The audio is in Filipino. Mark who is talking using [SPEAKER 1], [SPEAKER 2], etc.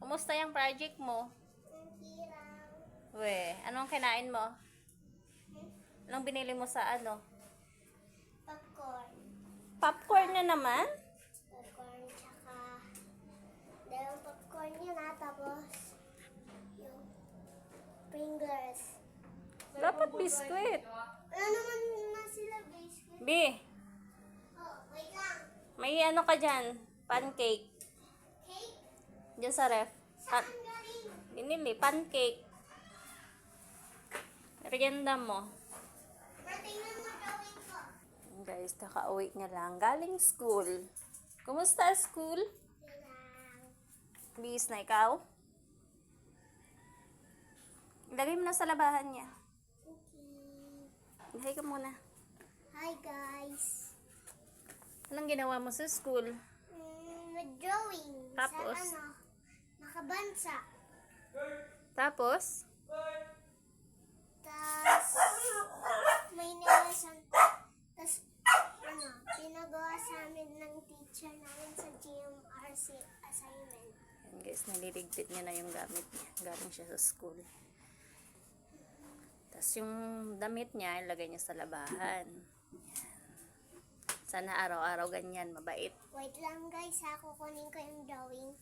[SPEAKER 1] Kumusta yung project mo? We, anong kinain mo? Anong binili mo sa ano?
[SPEAKER 2] Popcorn.
[SPEAKER 1] Popcorn na naman?
[SPEAKER 2] Popcorn, tsaka dalawang popcorn yun tapos yung Pringles.
[SPEAKER 1] Dapat biskuit.
[SPEAKER 2] Ano naman na sila, biscuit?
[SPEAKER 1] B,
[SPEAKER 2] Oh, wait lang.
[SPEAKER 1] may ano ka dyan? Pancake.
[SPEAKER 2] Cake?
[SPEAKER 1] Diyan sa ref.
[SPEAKER 2] Saan galing?
[SPEAKER 1] Binili, pancake. Merienda mo.
[SPEAKER 2] Tingnan mo gawin ko.
[SPEAKER 1] Guys, kakauwi niya lang. Galing school. Kumusta school?
[SPEAKER 2] Wait lang.
[SPEAKER 1] Bis na ikaw? Ilagay mo na sa labahan niya.
[SPEAKER 2] Okay.
[SPEAKER 1] Ilagay ka muna.
[SPEAKER 2] Hi guys.
[SPEAKER 1] Anong ginawa mo sa school?
[SPEAKER 2] Nag-drawing.
[SPEAKER 1] Tapos?
[SPEAKER 2] Sa ano? Nakabansa.
[SPEAKER 1] Tapos?
[SPEAKER 2] May nilasan. Tas, pinagawa sa amin ng teacher namin sa GMRC assignment.
[SPEAKER 1] Ayan guys, nililigpit niya na yung gamit niya. Galing siya sa school. Tapos yung damit niya, ilagay niya sa labahan. Ayan. Sana araw-araw ganyan, mabait.
[SPEAKER 2] Wait lang guys, kukunin ko yung drawing.